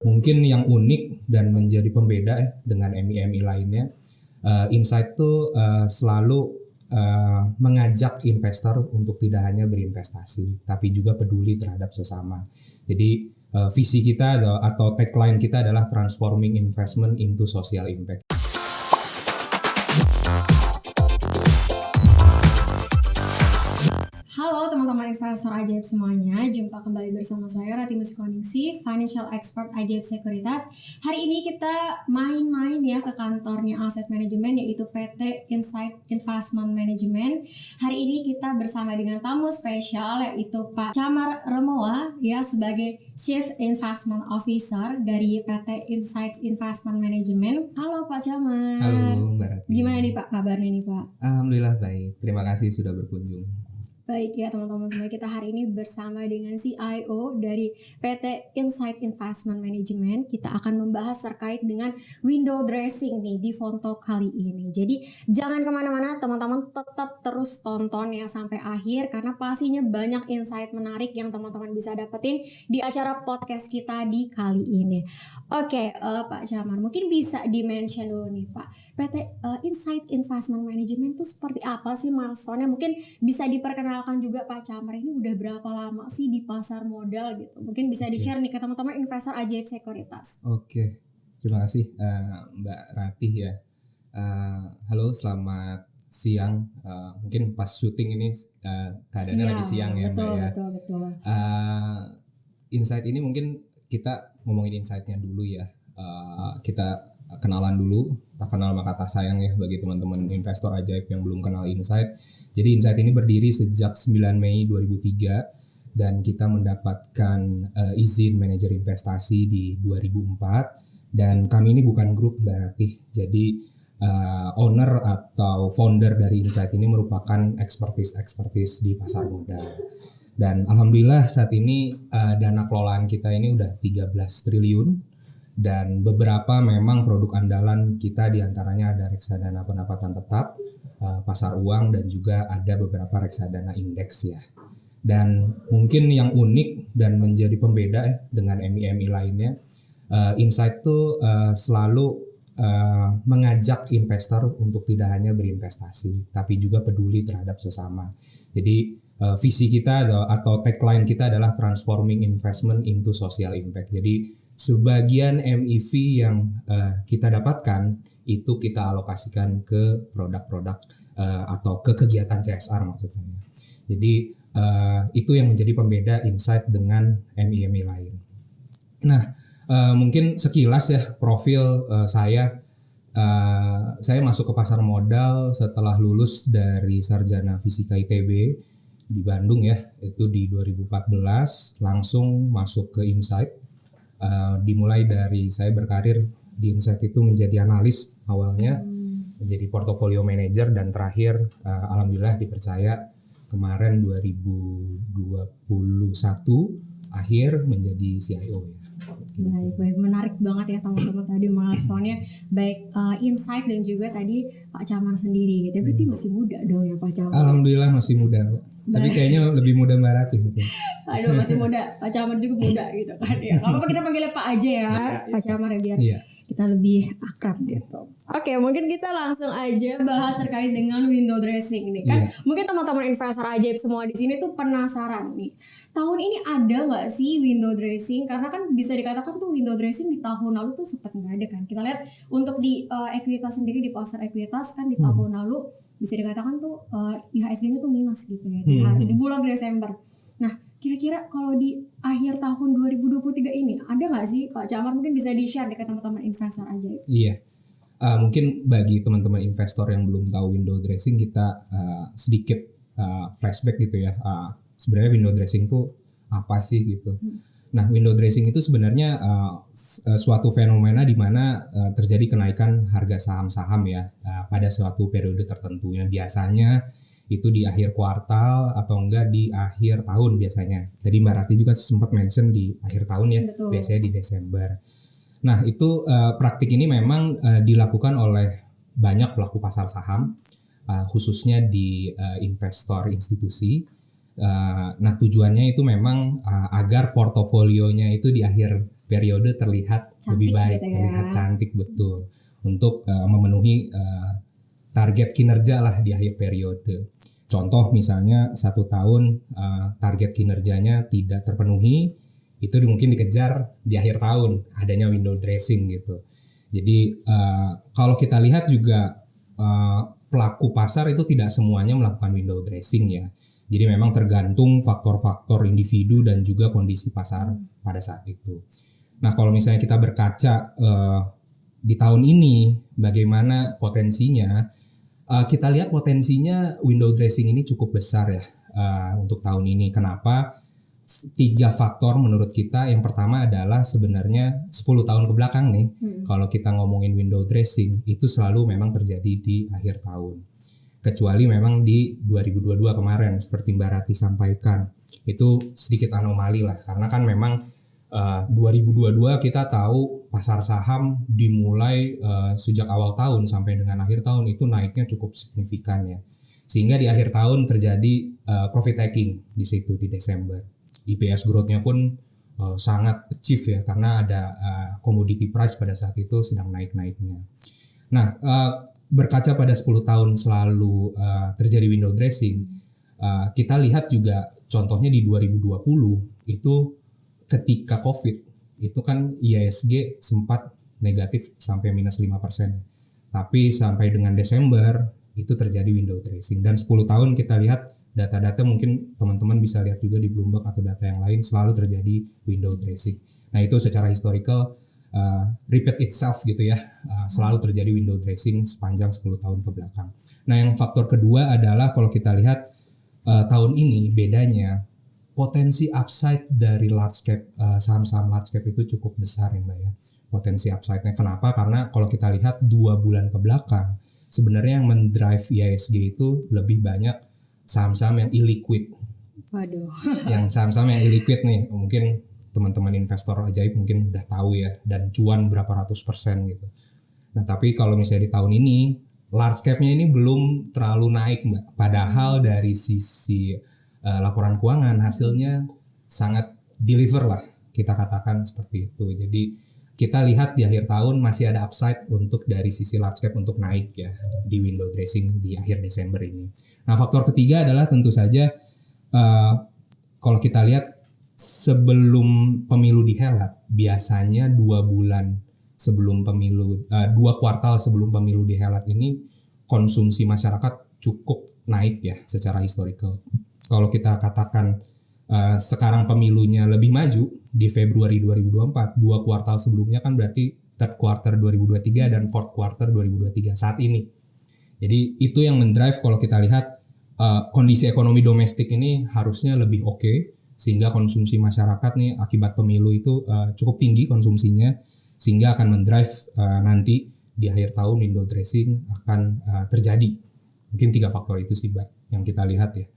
Mungkin yang unik dan menjadi pembeda ya dengan MI-MI lainnya, Insight tuh selalu mengajak investor untuk tidak hanya berinvestasi, tapi juga peduli terhadap sesama. Jadi visi kita atau tagline kita adalah transforming investment into social impact. Halo teman-teman investor ajaib semuanya, jumpa kembali bersama saya Rati Musikoningsih, Financial Expert Ajaib Sekuritas. Hari ini kita main-main ya ke kantornya Asset Management, yaitu PT Insight Investment Management. Hari ini kita bersama dengan tamu spesial, yaitu Pak Chamar Remoa ya, sebagai Chief Investment Officer dari PT Insight Investment Management. Halo Pak Chamar. Halo Mbak Rati. Gimana nih Pak kabarnya nih Pak? Alhamdulillah baik, terima kasih sudah berkunjung. Baik ya teman-teman semua, kita hari ini bersama dengan CIO dari PT Insight Investment Management. Kita akan membahas terkait dengan window dressing nih di Fonto kali ini. Jadi jangan kemana-mana teman-teman, tetap terus tonton ya sampai akhir, karena pastinya banyak insight menarik yang teman-teman bisa dapetin di acara podcast kita di kali ini. Oke, Pak Chamar, mungkin bisa di-mention dulu nih Pak, PT Insight Investment Management itu seperti apa sih milestone-nya? Mungkin bisa diperkenalkan juga Pak Chamar, ini udah berapa lama sih di pasar modal gitu? Mungkin bisa di-share nih ke teman-teman investor ajaib sekuritas. Oke, terima kasih Mbak Ratih ya. Halo, selamat siang. Mungkin pas syuting ini keadaannya lagi siang ya betul, Mbak ya. Betul. Insight ini mungkin kita ngomongin insight-nya dulu ya. Kita kenalan dulu, tak kenal maka tak sayang ya bagi teman-teman investor ajaib yang belum kenal Insight. Jadi Insight ini berdiri sejak 9 Mei 2003 dan kita mendapatkan izin manajer investasi di 2004, dan kami ini bukan grup Mbak Ratih. Jadi owner atau founder dari Insight ini merupakan expertise di pasar modal. Dan alhamdulillah saat ini dana kelolaan kita ini udah 13 triliun. Dan beberapa memang produk andalan kita, diantaranya ada reksadana pendapatan tetap, pasar uang, dan juga ada beberapa reksadana indeks ya. Dan mungkin yang unik dan menjadi pembeda ya dengan MI-MI lainnya, Insight tuh selalu mengajak investor untuk tidak hanya berinvestasi, tapi juga peduli terhadap sesama. Jadi visi kita atau tagline kita adalah transforming investment into social impact. Jadi sebagian MIV yang kita dapatkan itu kita alokasikan ke produk-produk atau ke kegiatan CSR maksudnya. Jadi itu yang menjadi pembeda Insight dengan MI-MI lain. Nah, mungkin sekilas ya profil saya masuk ke pasar modal setelah lulus dari sarjana fisika ITB di Bandung ya, itu di 2014, langsung masuk ke Insight. Dimulai dari saya berkarir di Insight itu menjadi analis awalnya, menjadi portfolio manager, dan terakhir alhamdulillah dipercaya kemarin 2021 akhir menjadi CIO ya. Baik, menarik banget ya teman-teman tadi milestone-nya, baik Insight dan juga tadi Pak Chamar sendiri gitu. Berarti masih muda dong ya Pak Chamar? Alhamdulillah masih muda, tapi kayaknya lebih muda Mbak Ratih gitu. Aduh, masih muda, Pak Chamar juga muda gitu kan ya. Gak apa-apa kita panggilnya Pak aja ya, Pak Chamar ya, biar kita lebih akrab gitu. Oke, mungkin kita langsung aja bahas terkait dengan window dressing ini kan. Mungkin teman-teman investor ajaib semua di sini tuh penasaran nih, tahun ini ada nggak sih window dressing? Karena kan bisa dikatakan tuh window dressing di tahun lalu tuh sempat nggak ada kan. Kita lihat untuk di ekuitas sendiri, di pasar ekuitas kan di tahun lalu bisa dikatakan tuh IHSG-nya tuh minus gitu ya di bulan Desember. Nah, kira-kira kalau di akhir tahun 2023 ini ada nggak sih Pak Chamar, mungkin bisa di-share ke teman-teman investor ajaib? Iya. Mungkin bagi teman-teman investor yang belum tahu window dressing, kita sedikit flashback gitu ya. Sebenarnya window dressing itu apa sih gitu. Nah, window dressing itu sebenarnya suatu fenomena di mana terjadi kenaikan harga saham-saham ya pada suatu periode tertentu, yang biasanya itu di akhir kuartal atau enggak di akhir tahun biasanya. Tadi Mbak Rati juga sempat mention di akhir tahun ya. Betul. Biasanya di Desember. Nah, itu praktik ini memang dilakukan oleh banyak pelaku pasar saham, khususnya di investor institusi. Nah, tujuannya itu memang agar portofolionya itu di akhir periode terlihat Cantik lebih baik, gitu ya. terlihat cantik betul untuk memenuhi target kinerja lah di akhir periode. Contoh misalnya 1 tahun target kinerjanya tidak terpenuhi, itu mungkin dikejar di akhir tahun adanya window dressing gitu. Jadi kalau kita lihat juga pelaku pasar itu tidak semuanya melakukan window dressing ya. Jadi memang tergantung faktor-faktor individu dan juga kondisi pasar pada saat itu. Nah kalau misalnya kita berkaca di tahun ini bagaimana potensinya, kita lihat potensinya window dressing ini cukup besar ya untuk tahun ini. Kenapa? 3 faktor menurut kita. Yang pertama adalah sebenarnya 10 tahun ke belakang nih, kalau kita ngomongin window dressing itu selalu memang terjadi di akhir tahun. Kecuali memang di 2022 kemarin seperti Mbak Rati sampaikan, itu sedikit anomali lah, karena kan memang 2022 kita tahu pasar saham dimulai sejak awal tahun sampai dengan akhir tahun itu naiknya cukup signifikan ya, sehingga di akhir tahun terjadi profit taking di situ di Desember. EPS growth-nya pun sangat achieve ya, karena ada commodity price pada saat itu sedang naik-naiknya. Nah, berkaca pada 10 tahun selalu terjadi window dressing, kita lihat juga contohnya di 2020 itu ketika COVID itu kan IHSG sempat negatif sampai minus 5%. Tapi sampai dengan Desember itu terjadi window dressing, dan 10 tahun kita lihat data-data mungkin teman-teman bisa lihat juga di Bloomberg atau data yang lain selalu terjadi window dressing. Nah itu secara historical repeat itself gitu ya, selalu terjadi window dressing sepanjang 10 tahun ke belakang. Nah yang faktor kedua adalah kalau kita lihat tahun ini bedanya potensi upside dari large cap, saham-saham large cap itu cukup besar ya Mbak ya, potensi upside-nya. Kenapa? Karena kalau kita lihat 2 bulan ke belakang sebenarnya yang mendrive IHSG itu lebih banyak saham-saham yang illiquid. Waduh. Yang saham-saham yang illiquid nih, mungkin teman-teman investor ajaib mungkin udah tahu ya, dan cuan berapa ratus % gitu. Nah tapi kalau misalnya di tahun ini large cap-nya ini belum terlalu naik Mbak. Padahal dari sisi laporan keuangan hasilnya sangat deliver lah, kita katakan seperti itu. Jadi kita lihat di akhir tahun masih ada upside untuk dari sisi large cap untuk naik ya di window dressing di akhir Desember ini. Nah faktor ketiga adalah tentu saja kalau kita lihat sebelum pemilu dihelat, biasanya 2 bulan sebelum pemilu, 2 kuartal sebelum pemilu dihelat ini konsumsi masyarakat cukup naik ya secara historical. Kalau kita katakan sekarang pemilunya lebih maju di Februari 2024, 2 kuartal sebelumnya kan berarti third quarter 2023 dan fourth quarter 2023 saat ini. Jadi itu yang mendrive kalau kita lihat kondisi ekonomi domestik ini harusnya lebih oke, sehingga konsumsi masyarakat nih akibat pemilu itu cukup tinggi konsumsinya, sehingga akan mendrive nanti di akhir tahun window dressing akan terjadi. Mungkin 3 faktor itu sih Mbak yang kita lihat ya.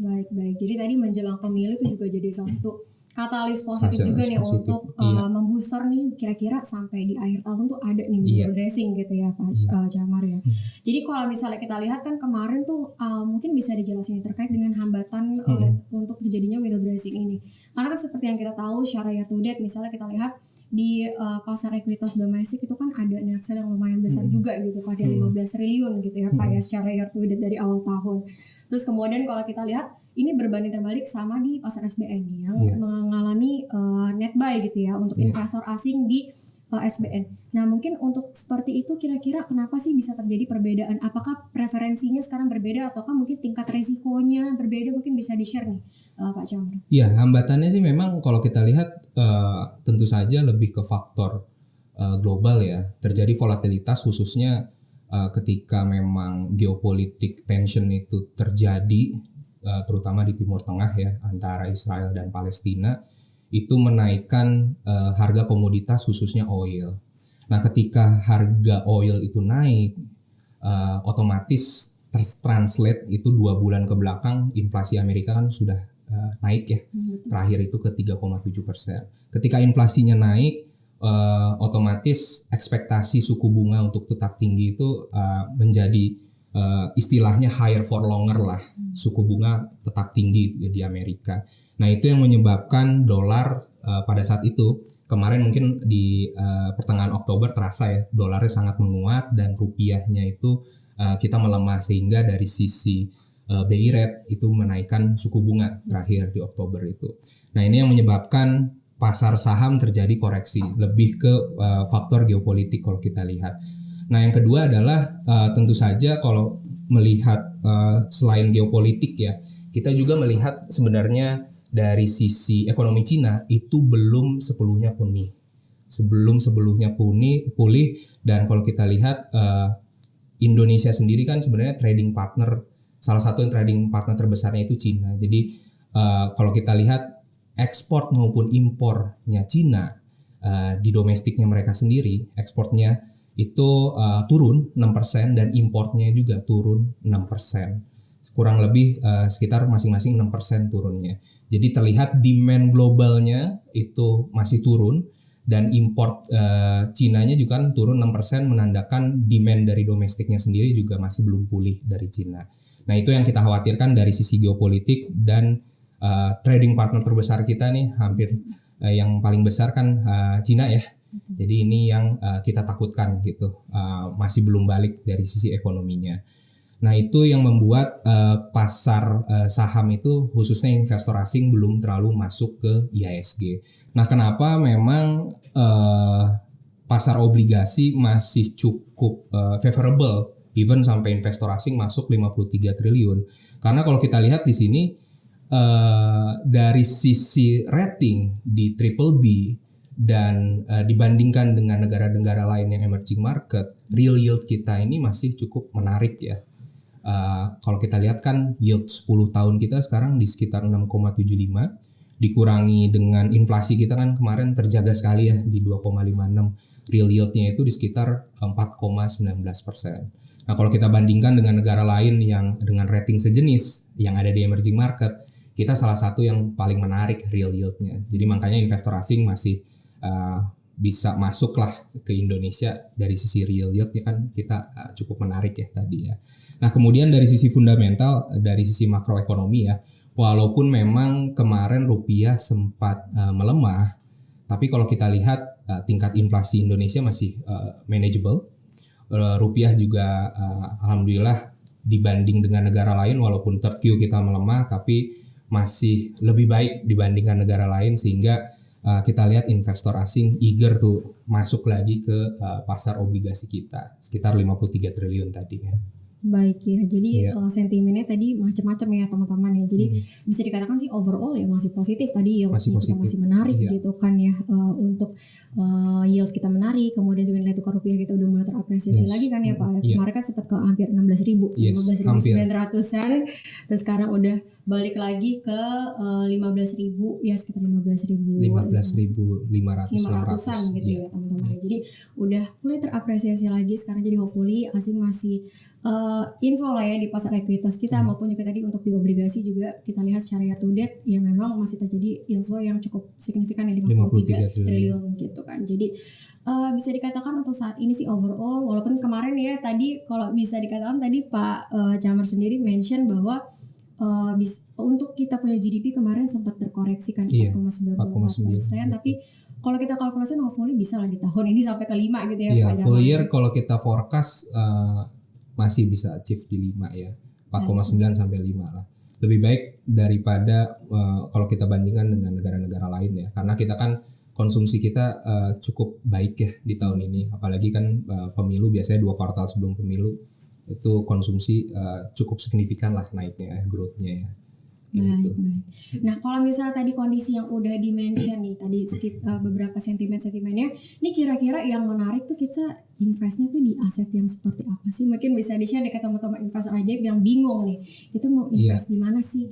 Baik. Jadi tadi menjelang pemilu itu juga jadi salah satu katalis positif juga nih untuk membooster nih kira-kira sampai di akhir tahun tuh ada nih window dressing gitu ya Pak Jamar ya. Jadi kalau misalnya kita lihat kan kemarin tuh mungkin bisa dijelasin terkait dengan hambatan untuk terjadinya window dressing ini. Karena kan seperti yang kita tahu secara year to date misalnya kita lihat di pasar ekuitas domestik itu kan ada net sale yang lumayan besar juga gitu, pada 15 triliun gitu ya Pak ya secara year to date dari awal tahun. Terus kemudian kalau kita lihat ini berbanding terbalik sama di pasar SBN yang mengalami net buy gitu ya untuk investor asing di SBN. Nah mungkin untuk seperti itu kira-kira kenapa sih bisa terjadi perbedaan? Apakah preferensinya sekarang berbeda ataukah mungkin tingkat resikonya berbeda? Mungkin bisa di-share nih Pak Jamar. Iya, hambatannya sih memang kalau kita lihat tentu saja lebih ke faktor global ya. Terjadi volatilitas khususnya ketika memang geopolitik tension itu terjadi, terutama di Timur Tengah ya, antara Israel dan Palestina, itu menaikkan harga komoditas khususnya oil. Nah ketika harga oil itu naik, otomatis translate itu 2 bulan ke belakang inflasi Amerika kan sudah naik ya, terakhir itu ke 3,7%. Ketika inflasinya naik, otomatis ekspektasi suku bunga untuk tetap tinggi itu menjadi istilahnya higher for longer lah, suku bunga tetap tinggi di Amerika. Nah itu yang menyebabkan dolar pada saat itu kemarin mungkin di pertengahan Oktober terasa ya dolarnya sangat menguat dan rupiahnya itu kita melemah, sehingga dari sisi BI Rate itu menaikkan suku bunga terakhir di Oktober itu. Nah, ini yang menyebabkan pasar saham terjadi koreksi, lebih ke faktor geopolitik kalau kita lihat. Nah, yang kedua adalah tentu saja kalau melihat selain geopolitik ya, kita juga melihat sebenarnya dari sisi ekonomi Cina itu belum sepenuhnya pulih. Sebelumnya pulih, dan kalau kita lihat Indonesia sendiri kan sebenarnya salah satu trading partner terbesarnya itu Cina. Jadi kalau kita lihat ekspor maupun impornya Cina di domestiknya mereka sendiri, ekspornya itu turun 6% dan importnya juga turun 6%. Kurang lebih sekitar masing-masing 6% turunnya. Jadi terlihat demand globalnya itu masih turun, dan import Cinanya juga kan turun 6%, menandakan demand dari domestiknya sendiri juga masih belum pulih dari Cina. Nah, itu yang kita khawatirkan dari sisi geopolitik, dan trading partner terbesar kita nih hampir yang paling besar kan Cina ya. Jadi ini yang kita takutkan gitu, masih belum balik dari sisi ekonominya. Nah, itu yang membuat pasar saham itu khususnya investor asing belum terlalu masuk ke IHSG. Nah, kenapa memang pasar obligasi masih cukup favorable, even sampai investor asing masuk 53 triliun. Karena kalau kita lihat di sini dari sisi rating di triple B dan dibandingkan dengan negara-negara lain yang emerging market, real yield kita ini masih cukup menarik ya. Kalau kita lihat kan yield 10 tahun kita sekarang di sekitar 6,75, dikurangi dengan inflasi kita kan kemarin terjaga sekali ya di 2,56. Real yieldnya itu di sekitar 4,19%. Nah, kalau kita bandingkan dengan negara lain yang dengan rating sejenis yang ada di emerging market, kita salah satu yang paling menarik real yieldnya. Jadi makanya investor asing masih bisa masuk lah ke Indonesia dari sisi real yieldnya kan kita cukup menarik ya tadi ya. Nah, kemudian dari sisi fundamental, dari sisi makroekonomi ya, walaupun memang kemarin rupiah sempat melemah, tapi kalau kita lihat tingkat inflasi Indonesia masih manageable. Rupiah juga alhamdulillah dibanding dengan negara lain, walaupun third Q kita melemah, tapi masih lebih baik dibandingkan negara lain, sehingga kita lihat investor asing eager tuh masuk lagi ke pasar obligasi kita sekitar 53 triliun tadi ya. Baik ya, jadi sentimennya tadi macam-macam ya teman-teman ya. Jadi bisa dikatakan sih overall ya masih positif tadi ya, kita masih menarik gitu kan ya, untuk yield kita menarik, kemudian juga nilai tukar rupiah kita udah mulai terapresiasi lagi kan ya Pak. Kemarin kan sempat ke hampir 16.000, 15.900-an, dan sekarang udah balik lagi ke 15.000 ya, sekitar 15.500-an gitu ya teman-teman. Jadi udah mulai terapresiasi lagi sekarang, jadi hopefully asing masih info lah ya di pasar ekuitas kita, maupun juga tadi untuk di obligasi juga kita lihat secara year to date ya memang masih terjadi info yang cukup signifikan ya, 53 triliun gitu kan. Jadi bisa dikatakan untuk saat ini sih overall, walaupun kemarin ya tadi kalau bisa dikatakan tadi Pak Camer sendiri mention bahwa untuk kita punya GDP kemarin sempat terkoreksi kan 4,94%, tapi kalau kita kalkulasikan hopefully bisa lah di tahun ini sampai ke 5 gitu ya Pak Camer. Full year kalau kita forecast masih bisa achieve di 5 ya, 4,9 sampai 5 lah. Lebih baik daripada kalau kita bandingkan dengan negara-negara lain ya, karena kita kan konsumsi kita cukup baik ya di tahun ini, apalagi kan pemilu biasanya 2 kuartal sebelum pemilu itu konsumsi cukup signifikan lah naiknya, growth-nya ya. Baik. Nah, kalau misalnya tadi kondisi yang udah di-mention nih tadi beberapa sentimennya, ini kira-kira yang menarik tuh kita investnya tuh di aset yang seperti apa sih? Mungkin bisa di-share nih ke teman-teman investor ajaib yang bingung nih, kita mau invest di mana sih?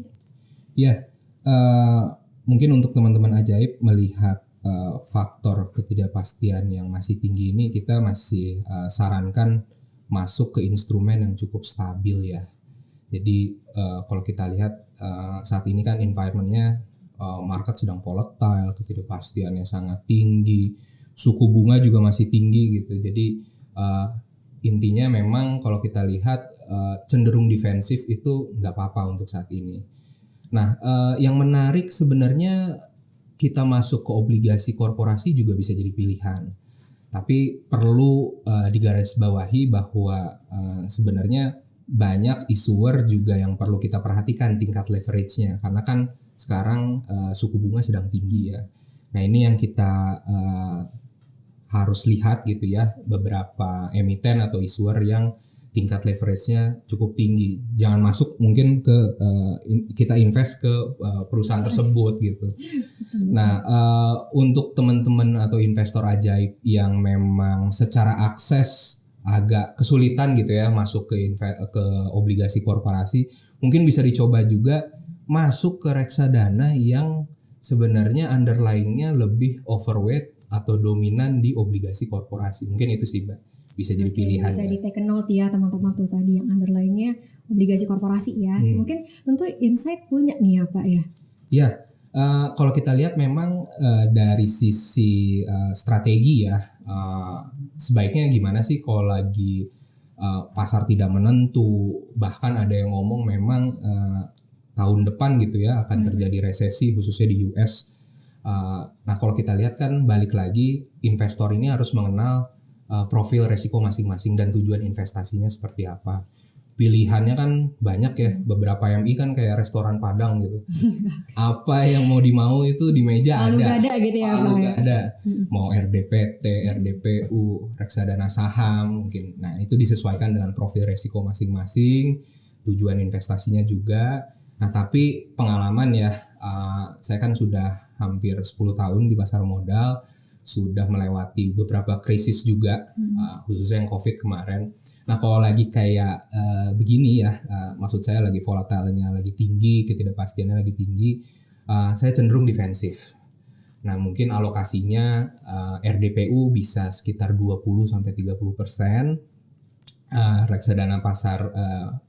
Mungkin untuk teman-teman ajaib melihat faktor ketidakpastian yang masih tinggi ini, kita masih sarankan masuk ke instrumen yang cukup stabil ya. Jadi kalau kita lihat saat ini kan environment-nya market sedang volatile, ketidakpastiannya sangat tinggi, suku bunga juga masih tinggi gitu. Jadi intinya memang kalau kita lihat cenderung defensif itu nggak apa-apa untuk saat ini. Nah, yang menarik sebenarnya kita masuk ke obligasi korporasi juga bisa jadi pilihan. Tapi perlu digarisbawahi bahwa sebenarnya banyak issuer juga yang perlu kita perhatikan tingkat leverage-nya, karena kan sekarang suku bunga sedang tinggi ya. Nah ini yang kita harus lihat gitu ya, beberapa emiten atau issuer yang tingkat leverage-nya cukup tinggi. Jangan masuk mungkin ke kita invest ke perusahaan tersebut gitu. Nah, untuk teman-teman atau investor ajaib yang memang secara akses agak kesulitan gitu ya masuk ke obligasi korporasi, mungkin bisa dicoba juga masuk ke reksadana yang sebenarnya underlying-nya lebih overweight atau dominan di obligasi korporasi. Mungkin itu sih, Mbak. Bisa jadi pilihan. Bisa di take note ya teman-teman tuh tadi yang underlying-nya obligasi korporasi ya. Mungkin tentu Insight punya nih ya Pak ya. Ya, kalau kita lihat memang dari sisi strategi ya, sebaiknya gimana sih kalau lagi pasar tidak menentu, bahkan ada yang ngomong memang tahun depan gitu ya akan terjadi resesi khususnya di US. Nah kalau kita lihat kan balik lagi investor ini harus mengenal profil resiko masing-masing dan tujuan investasinya seperti apa. Pilihannya kan banyak ya, beberapa MI kan kayak restoran Padang gitu. Apa yang mau dimau itu di meja Lalu ada. gak ada gitu ya Pak ya. Ada. Mau RDPT, RDPU, reksadana saham mungkin. Nah itu disesuaikan dengan profil resiko masing-masing, tujuan investasinya juga. Nah tapi pengalaman ya, saya kan sudah hampir 10 tahun di pasar modal, sudah melewati beberapa krisis juga, khususnya yang COVID kemarin. Nah kalau lagi kayak begini ya, maksud saya lagi volatilnya lagi tinggi, ketidakpastiannya lagi tinggi, saya cenderung defensif. Nah mungkin alokasinya RDPU bisa sekitar 20-30%, reksadana pasar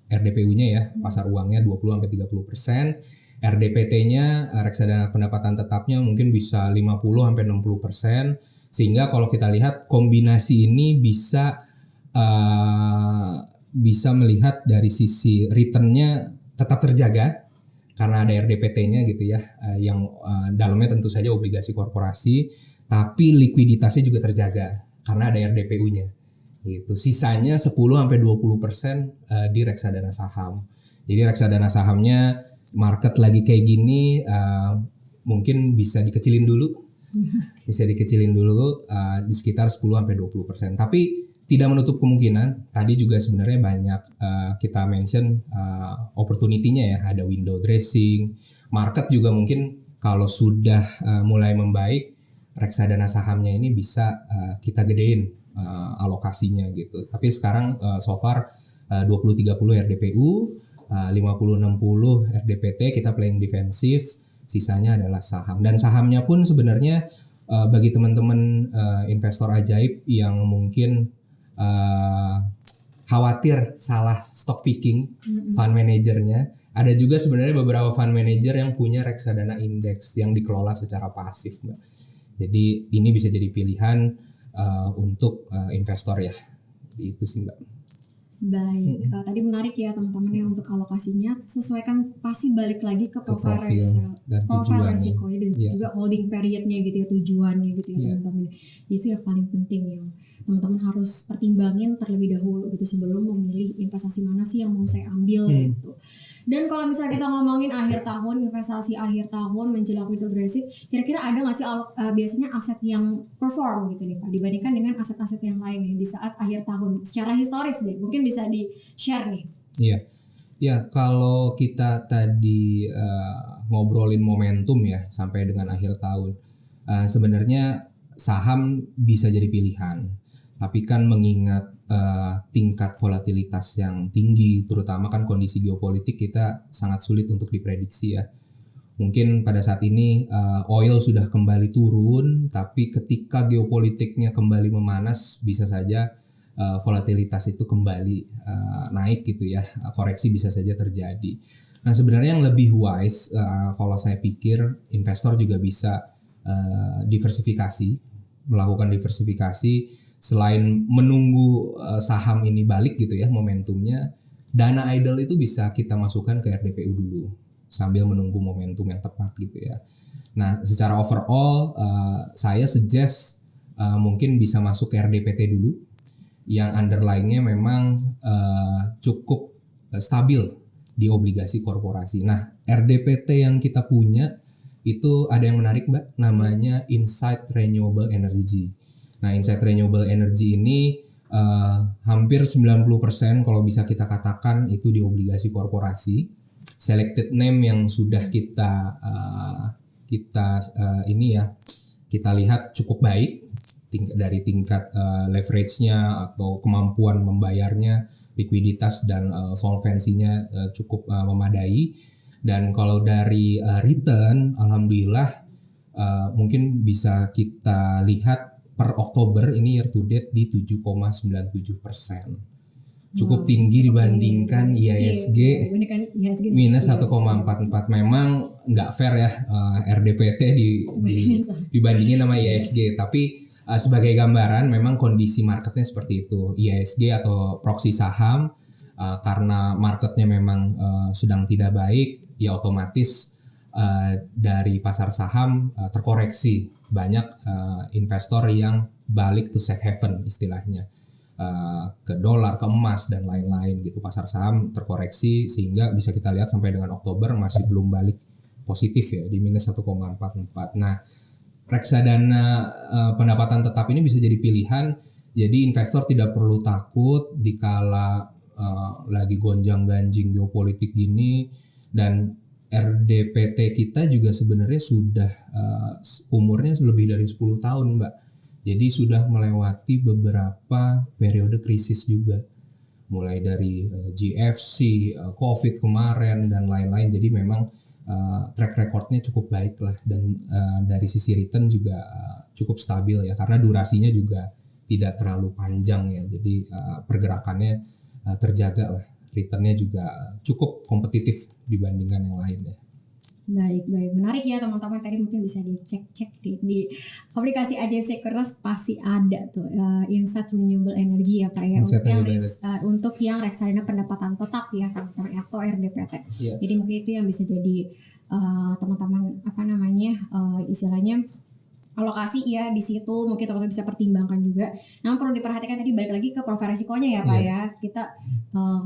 RDPU-nya ya, pasar uangnya 20-30%, RDPT-nya reksadana pendapatan tetapnya mungkin bisa 50-60%, sehingga kalau kita lihat kombinasi ini bisa melihat dari sisi return-nya tetap terjaga karena ada RDPT-nya gitu ya, yang dalamnya tentu saja obligasi korporasi, tapi likuiditasnya juga terjaga karena ada RDPU-nya. Gitu. Sisanya 10-20% di reksadana saham. Jadi reksadana sahamnya market lagi kayak gini, mungkin bisa dikecilin dulu. Di sekitar 10-20%. Tapi tidak menutup kemungkinan, tadi juga sebenarnya banyak kita mention opportunity-nya ya, ada window dressing. Market juga mungkin kalau sudah mulai membaik, reksadana sahamnya ini bisa kita gedein alokasinya gitu. Tapi sekarang so far 20-30 RDPU, 50-60 RDPT, kita playing defensif, sisanya adalah saham. Dan sahamnya pun sebenarnya bagi teman-teman investor ajaib yang mungkin khawatir salah stock picking fund manajernya, ada juga sebenarnya beberapa fund manager yang punya reksadana indeks yang dikelola secara pasif, Mbak. Jadi ini bisa jadi pilihan untuk investor ya. Itu sih, Mbak. Baik, tadi menarik ya teman-teman ya, untuk alokasinya sesuaikan, pasti balik lagi ke profil resiko ya, dan juga holding periodnya gitu ya, tujuannya gitu ya teman-teman. Itu yang paling penting yang teman-teman harus pertimbangin terlebih dahulu gitu sebelum memilih investasi mana sih yang mau saya ambil gitu. Dan kalau misalnya kita ngomongin akhir tahun, investasi akhir tahun menjelang window dressing, kira-kira ada nggak sih biasanya aset yang perform gitu nih Pak dibandingkan dengan aset-aset yang lain nih di saat akhir tahun secara historis deh, mungkin bisa di share nih. Iya, ya kalau kita tadi ngobrolin momentum ya sampai dengan akhir tahun, sebenarnya saham bisa jadi pilihan, tapi kan mengingat tingkat volatilitas yang tinggi, terutama kan kondisi geopolitik kita sangat sulit untuk diprediksi ya. Mungkin pada saat ini oil sudah kembali turun, tapi ketika geopolitiknya kembali memanas bisa saja volatilitas itu kembali naik gitu ya, koreksi bisa saja terjadi. Nah sebenarnya yang lebih wise kalau saya pikir investor juga bisa diversifikasi, melakukan diversifikasi. Selain menunggu saham ini balik gitu ya momentumnya, dana idle itu bisa kita masukkan ke RDPU dulu sambil menunggu momentum yang tepat gitu ya. Nah, secara overall saya suggest mungkin bisa masuk ke RDPT dulu yang underlying-nya memang cukup stabil di obligasi korporasi. Nah, RDPT yang kita punya itu ada yang menarik Mbak, namanya Insight Renewable Energy. Nah, Insight Renewable Energy ini hampir 90% kalau bisa kita katakan itu di obligasi korporasi. Selected name yang sudah kita lihat cukup baik dari tingkat leverage-nya atau kemampuan membayarnya, likuiditas dan solvensinya cukup memadai. Dan kalau dari return, alhamdulillah mungkin bisa kita lihat per Oktober ini year to date di 7,97%. Cukup tinggi dibandingkan IHSG minus 1,44. Memang nggak fair ya RDPT dibandingin sama IHSG, tapi sebagai gambaran memang kondisi marketnya seperti itu. IHSG atau proxy saham karena marketnya memang sedang tidak baik, ya otomatis dari pasar saham terkoreksi. Banyak investor yang balik to safe haven istilahnya, ke dolar, ke emas dan lain-lain gitu. Pasar saham terkoreksi sehingga bisa kita lihat sampai dengan Oktober masih belum balik positif ya, di minus 1,44. Nah, reksadana pendapatan tetap ini bisa jadi pilihan. Jadi investor tidak perlu takut dikala lagi gonjang-ganjing geopolitik gini, dan RDPT kita juga sebenarnya sudah umurnya lebih dari 10 tahun Mbak. Jadi sudah melewati beberapa periode krisis juga. Mulai dari GFC, COVID kemarin dan lain-lain. Jadi memang track recordnya cukup baik lah, dan dari sisi return juga cukup stabil ya, karena durasinya juga tidak terlalu panjang ya. Jadi pergerakannya terjaga lah, returnnya juga cukup kompetitif dibandingkan yang lain ya. Baik, menarik ya teman-teman. Tadi mungkin bisa dicek di aplikasi Ajaib Sekuritas pasti ada tuh Insight Renewable Energy ya Pak ya, untuk yang reksadana pendapatan tetap ya teman-teman, atau RDPT. Yeah. Jadi mungkin itu yang bisa jadi teman-teman istilahnya alokasi ya di situ, mungkin teman-teman bisa pertimbangkan juga. Namun perlu diperhatikan tadi balik lagi ke profil resikonya ya Pak ya. Kita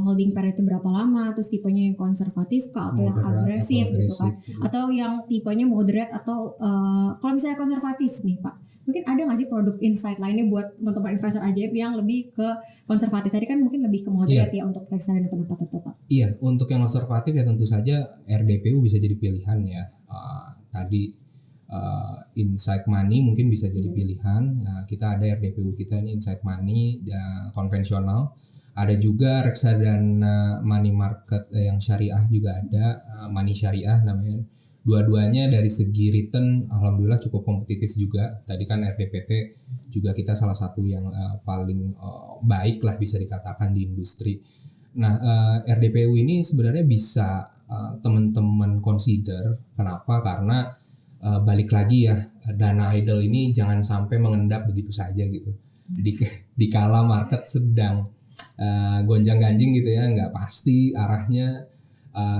holding period itu berapa lama, terus tipenya yang konservatif kah atau yang agresif gitu kan. Atau yang tipenya moderate atau kalau misalnya konservatif nih Pak, mungkin ada nggak sih produk insight lainnya buat teman-teman investor ajaib yang lebih ke konservatif? Tadi kan mungkin lebih ke moderate ya untuk reksadana pendapatan tetap. Iya, untuk yang konservatif ya tentu saja RDPU bisa jadi pilihan ya. Tadi Insight Money mungkin bisa jadi pilihan. Kita ada RDPU kita ini Insight Money konvensional. Ada juga reksadana money market yang syariah juga ada, money syariah namanya. Dua-duanya dari segi return alhamdulillah cukup kompetitif juga. Tadi kan RDPT juga kita salah satu yang paling baik lah bisa dikatakan di industri. Nah, RDPU ini sebenarnya bisa teman-teman consider. Kenapa? Karena balik lagi ya, dana idle ini jangan sampai mengendap begitu saja gitu. Di kala market sedang gonjang-ganjing gitu ya, nggak pasti arahnya,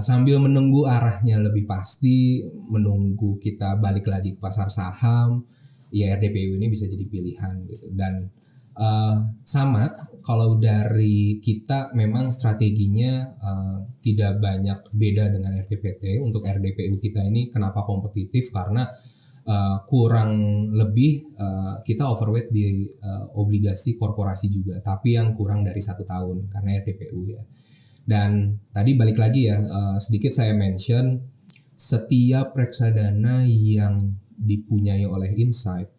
sambil menunggu arahnya lebih pasti, menunggu kita balik lagi ke pasar saham, ya RDPU ini bisa jadi pilihan gitu. Dan sama kalau dari kita memang strateginya tidak banyak beda dengan RDPT. Untuk RDPU kita ini kenapa kompetitif, karena kurang lebih kita overweight di obligasi korporasi juga, tapi yang kurang dari 1 tahun karena RDPU ya. Dan tadi balik lagi ya, sedikit saya mention, setiap reksadana yang dipunyai oleh Insight,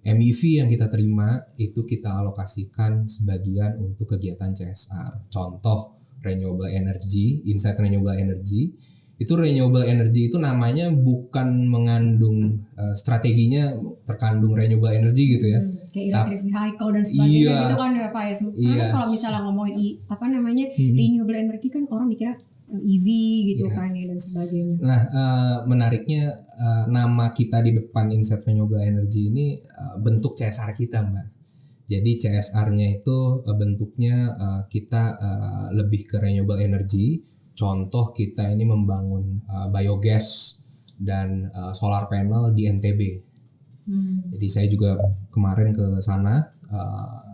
MIV yang kita terima itu kita alokasikan sebagian untuk kegiatan CSR. Contoh renewable energy, Insight Renewable Energy. Itu renewable energy itu namanya bukan mengandung strateginya terkandung renewable energy gitu ya. Kayak electric vehicle dan sebagainya gitu kan ya Pak ya. Karena kalau misalnya ngomongin renewable energy kan orang mikirnya EV gitu kan ya dan sebagainya. Nah, menariknya nama kita di depan Insight Renewable Energy ini bentuk CSR kita Mbak. Jadi CSR-nya itu bentuknya kita lebih ke renewable energy. Contoh kita ini membangun biogas dan solar panel di NTB. Jadi saya juga kemarin ke sana,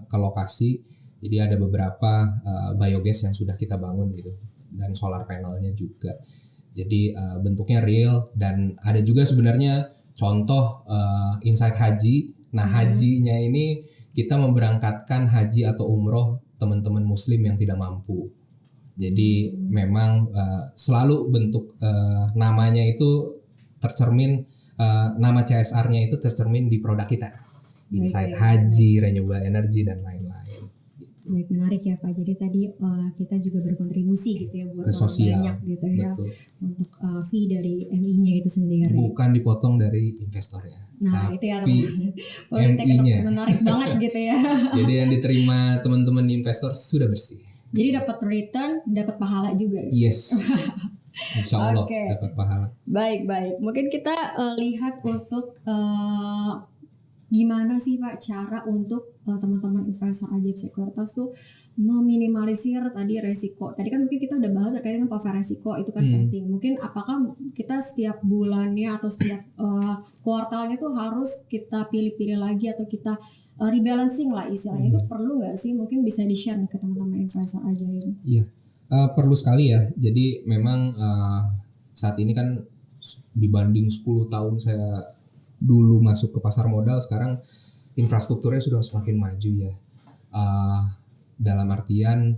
ke lokasi. Jadi ada beberapa biogas yang sudah kita bangun gitu, dan solar panelnya juga. Jadi bentuknya real, dan ada juga sebenarnya contoh insight haji. Nah hajinya ini kita memberangkatkan haji atau umroh teman-teman muslim yang tidak mampu. Jadi memang selalu bentuk namanya itu tercermin, nama CSR-nya itu tercermin di produk kita, Insight Haji, Renewable Energy dan lain-lain. Baik, menarik ya Pak. Jadi tadi kita juga berkontribusi gitu ya buat ke sosial, banyak gitu ya, betul. Untuk fee dari MI-nya itu sendiri. Bukan dipotong dari investornya. Nah itu ya tapi teman-teman, MI-nya menarik banget gitu ya. Jadi yang diterima teman-teman investor sudah bersih. Jadi dapat return, dapat pahala juga. Yes. Insya Allah dapat pahala. Baik. Mungkin kita lihat untuk gimana sih Pak cara untuk teman-teman investor ajaib sekuritas tuh meminimalisir tadi resiko. Tadi kan mungkin kita udah bahas terkait dengan profil resiko, itu kan penting. Mungkin apakah kita setiap bulannya atau setiap kuartalnya tuh harus kita pilih-pilih lagi atau kita rebalancing lah istilahnya, itu perlu nggak sih? Mungkin bisa di-share nih ke teman-teman investor ajaib. Iya, perlu sekali ya. Jadi memang saat ini kan dibanding 10 tahun saya dulu masuk ke pasar modal, sekarang infrastrukturnya sudah semakin maju ya. Dalam artian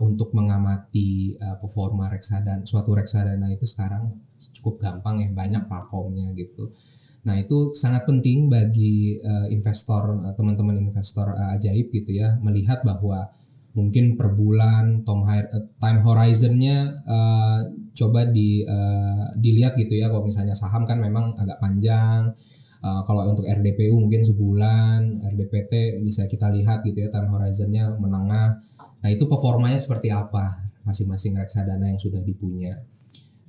untuk mengamati performa reksadana, suatu reksadana itu sekarang cukup gampang ya, banyak platformnya gitu. Nah itu sangat penting bagi investor, teman-teman investor ajaib gitu ya, melihat bahwa mungkin per bulan time horizonnya coba dilihat gitu ya. Kalau misalnya saham kan memang agak panjang, kalau untuk RDPU mungkin sebulan, RDPT bisa kita lihat gitu ya, time horizonnya menengah. Nah itu performanya seperti apa masing-masing reksadana yang sudah dipunya.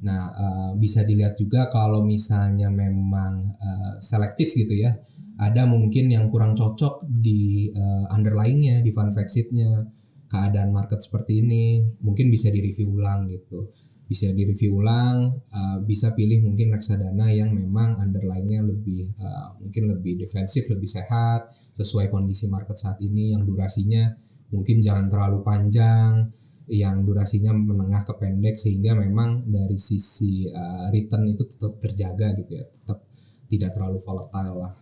Nah bisa dilihat juga kalau misalnya memang selektif gitu ya, ada mungkin yang kurang cocok di underlying-nya, di fund fact sheet-nya. Keadaan market seperti ini mungkin bisa direview ulang gitu, bisa pilih mungkin reksadana yang memang underlying-nya lebih mungkin lebih defensif, lebih sehat sesuai kondisi market saat ini, yang durasinya mungkin jangan terlalu panjang, yang durasinya menengah ke pendek, sehingga memang dari sisi return itu tetap terjaga gitu ya, tetap tidak terlalu volatile lah.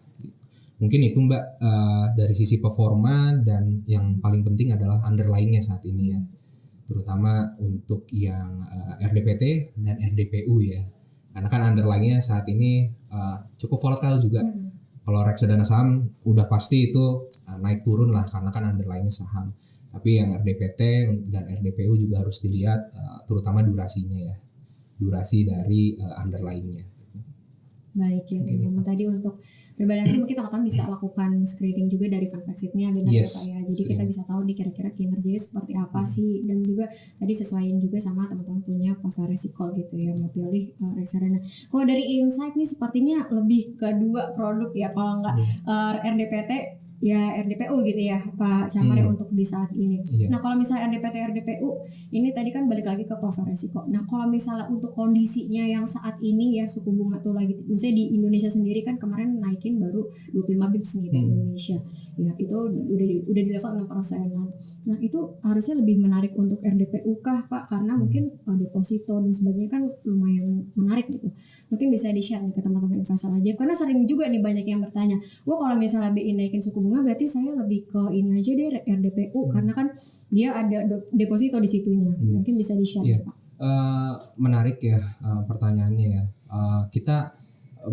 Mungkin itu Mbak dari sisi performa, dan yang paling penting adalah underlying-nya saat ini ya, terutama untuk yang RDPT dan RDPU ya, karena kan underlying-nya saat ini cukup volatile juga. Kalau reksadana saham udah pasti itu naik turun lah karena kan underlying-nya saham, tapi yang RDPT dan RDPU juga harus dilihat terutama durasinya ya, durasi dari underlying-nya. Baik ya teman-teman, tadi untuk rebalancing mungkin teman-teman bisa lakukan screening juga dari fund fact sheet-nya, benar ya Pak ya. Jadi kita bisa tahu nih kira-kira kinerjanya seperti apa sih, dan juga tadi sesuaiin juga sama teman-teman punya profil resiko gitu ya, mau pilih reksadana. Kalau dari Insight nih sepertinya lebih ke dua produk ya, kalau nggak RDPT ya RDPU gitu ya Pak Camar untuk di saat ini. Nah kalau misalnya RDPT RDPU ini tadi kan balik lagi ke profil resiko. Nah kalau misalnya untuk kondisinya yang saat ini ya, suku bunga tuh lagi, misalnya di Indonesia sendiri kan kemarin naikin baru 25 bips nih Bank Indonesia ya, itu udah di level 6%. Nah itu harusnya lebih menarik untuk RDPU kah Pak, karena mungkin deposito dan sebagainya kan lumayan menarik gitu. Mungkin bisa di-share nih ke teman-teman investor aja, karena sering juga nih banyak yang bertanya, wah kalau misalnya BI naikin suku bunga berarti saya lebih ke ini aja deh RDPU karena kan dia ada deposito di situnya. Mungkin bisa di-share Pak. Menarik ya pertanyaannya ya. Kita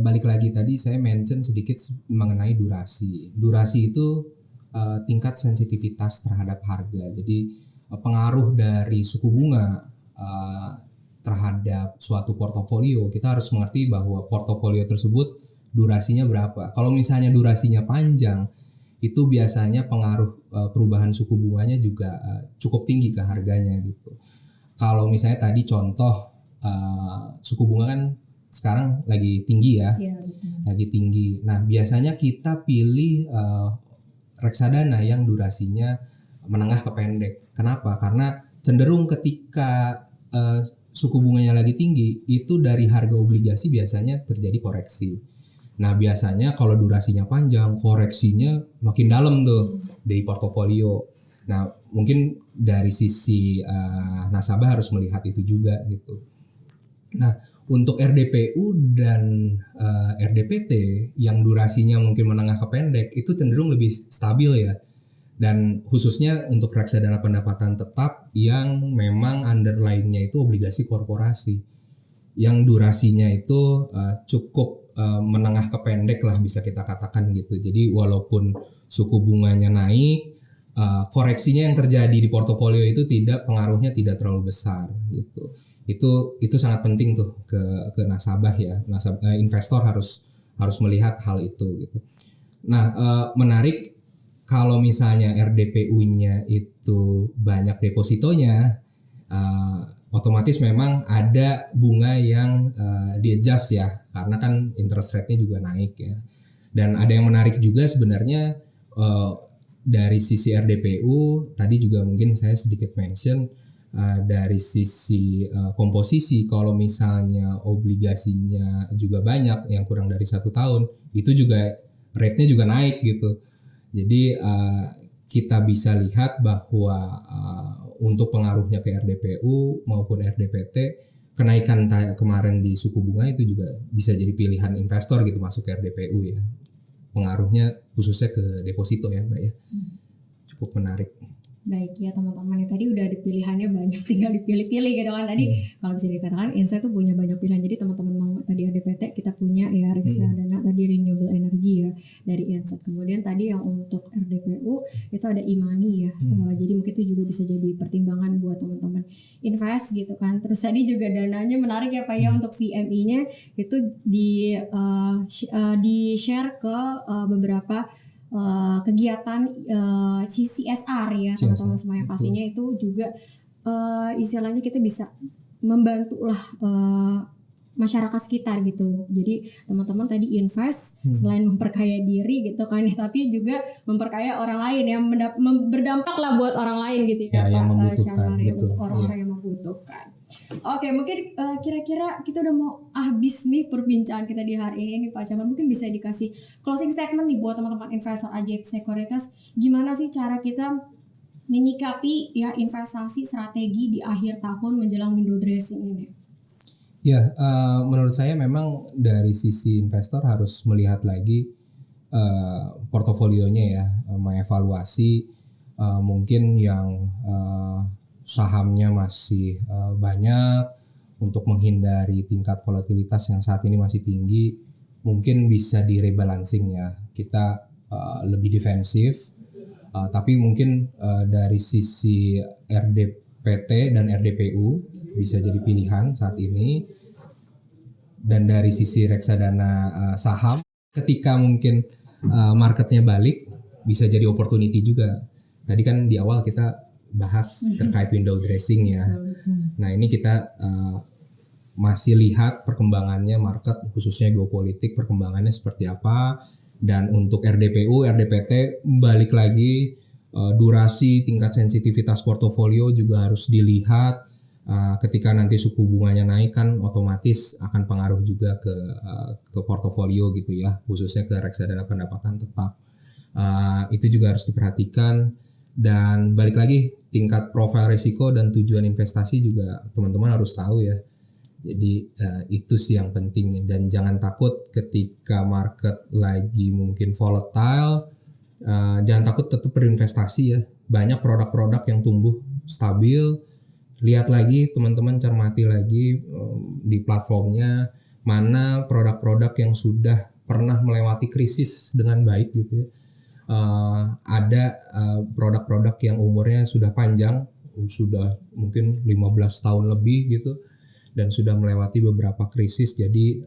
balik lagi, tadi saya mention sedikit mengenai durasi. Durasi itu tingkat sensitivitas terhadap harga. Jadi pengaruh dari suku bunga terhadap suatu portofolio, kita harus mengerti bahwa portofolio tersebut durasinya berapa. Kalau misalnya durasinya panjang, itu biasanya pengaruh perubahan suku bunganya juga cukup tinggi ke harganya gitu. Kalau misalnya tadi contoh suku bunga kan sekarang lagi tinggi ya, lagi tinggi. Nah biasanya kita pilih reksadana yang durasinya menengah ke pendek. Kenapa? Karena cenderung ketika suku bunganya lagi tinggi, itu dari harga obligasi biasanya terjadi koreksi. Nah biasanya kalau durasinya panjang, koreksinya makin dalam tuh dari portofolio. Nah mungkin dari sisi nasabah harus melihat itu juga gitu. Nah untuk RDPU dan RDPT yang durasinya mungkin menengah ke pendek itu cenderung lebih stabil ya. Dan khususnya untuk reksadana pendapatan tetap yang memang underlying-nya itu obligasi korporasi yang durasinya itu cukup menengah ke pendek lah bisa kita katakan gitu. Jadi walaupun suku bunganya naik, koreksinya yang terjadi di portofolio itu pengaruhnya tidak terlalu besar gitu. Itu sangat penting tuh ke nasabah ya. Investor harus melihat hal itu gitu. Nah, menarik kalau misalnya RDPU-nya itu banyak depositonya, otomatis memang ada bunga yang di-adjust ya, karena kan interest rate-nya juga naik ya. Dan ada yang menarik juga sebenarnya dari sisi RDPU, tadi juga mungkin saya sedikit mention dari sisi komposisi, kalau misalnya obligasinya juga banyak yang kurang dari 1 tahun, itu juga rate-nya juga naik gitu. Jadi kita bisa lihat bahwa untuk pengaruhnya ke RDPU maupun RDPT, kenaikan kemarin di suku bunga itu juga bisa jadi pilihan investor gitu masuk ke RDPU ya. Pengaruhnya khususnya ke deposito ya Mbak ya. Cukup menarik. Baik ya teman-teman, tadi udah ada pilihannya banyak, tinggal dipilih-pilih gitu kan. Tadi kalau bisa dikatakan Insight tuh punya banyak pilihan. Jadi teman-teman mau tadi RDPT, kita punya ya reksadana tadi renewable energy ya dari Insight. Kemudian tadi yang untuk RDPU itu ada e-money ya. Jadi mungkin itu juga bisa jadi pertimbangan buat teman-teman invest gitu kan. Terus tadi juga dananya menarik ya Pak ya, untuk PMI-nya itu di share ke beberapa kegiatan CSR ya teman-teman semuanya. Pastinya itu juga istilahnya kita bisa membantu lah masyarakat sekitar gitu. Jadi teman-teman tadi invest selain memperkaya diri gitu kan, tapi juga memperkaya orang lain yang berdampak lah buat orang lain gitu ya, yang Pak membutuhkan, Chamar, ya, untuk orang-orang yang membutuhkan. Oke, mungkin kira-kira kita udah mau habis nih perbincangan kita di hari ini nih Pak Chamar. Mungkin bisa dikasih closing statement nih buat teman-teman investor Ajaib Sekuritas. Gimana sih cara kita menyikapi ya investasi strategi di akhir tahun menjelang window dressing ini? Ya, menurut saya memang dari sisi investor harus melihat lagi portofolionya ya, mengevaluasi mungkin yang sahamnya masih banyak, untuk menghindari tingkat volatilitas yang saat ini masih tinggi, mungkin bisa di rebalancing ya, kita lebih defensif, tapi mungkin dari sisi RDPT dan RDPU bisa jadi pilihan saat ini. Dan dari sisi reksadana saham, ketika mungkin marketnya balik, bisa jadi opportunity juga. Tadi kan di awal kita bahas terkait window dressing ya. Nah ini kita masih lihat perkembangannya market, khususnya geopolitik, perkembangannya seperti apa. Dan untuk RDPU, RDPT balik lagi, durasi, tingkat sensitivitas portofolio juga harus dilihat. Ketika nanti suku bunganya naik kan otomatis akan pengaruh juga ke portofolio gitu ya, khususnya ke reksadana pendapatan tetap. Itu juga harus diperhatikan. Dan balik lagi, tingkat profil risiko dan tujuan investasi juga teman-teman harus tahu ya. Jadi itu sih yang penting. Dan jangan takut ketika market lagi mungkin volatile, jangan takut, tetap berinvestasi ya. Banyak produk-produk yang tumbuh stabil. Lihat lagi teman-teman, cermati lagi di platformnya mana produk-produk yang sudah pernah melewati krisis dengan baik gitu ya. Ada produk-produk yang umurnya sudah panjang, sudah mungkin 15 tahun lebih gitu, dan sudah melewati beberapa krisis. Jadi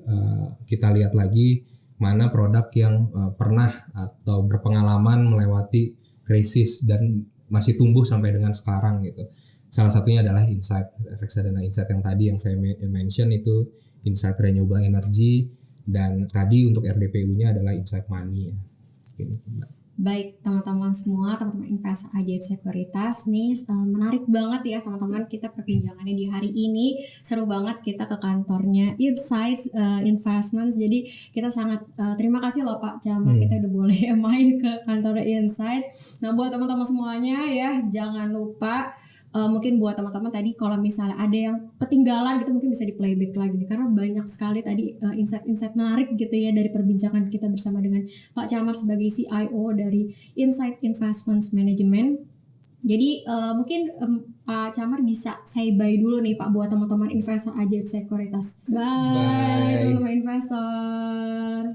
kita lihat lagi mana produk yang pernah atau berpengalaman melewati krisis dan masih tumbuh sampai dengan sekarang gitu. Salah satunya adalah Insight, reksadana Insight yang tadi yang saya mention itu Insight Renewable Energy, dan tadi untuk RDPU-nya adalah Insight Money ya. Gitu, Mbak. Baik teman-teman semua, teman-teman investor ajaib sekuritas nih, menarik banget ya teman-teman kita perbincangannya di hari ini. Seru banget kita ke kantornya Insight Investments. Jadi kita sangat terima kasih loh Pak Chamar, kita udah boleh main ke kantor Insight. Nah buat teman-teman semuanya ya, jangan lupa mungkin buat teman-teman tadi kalau misalnya ada yang ketinggalan gitu mungkin bisa di playback lagi nih, karena banyak sekali tadi insight-insight menarik gitu ya dari perbincangan kita bersama dengan Pak Chamar sebagai CIO dari Insight Investments Management. Jadi mungkin Pak Chamar bisa say bye dulu nih Pak buat teman-teman investor ajaib sekuritas. Bye. Teman-teman investor.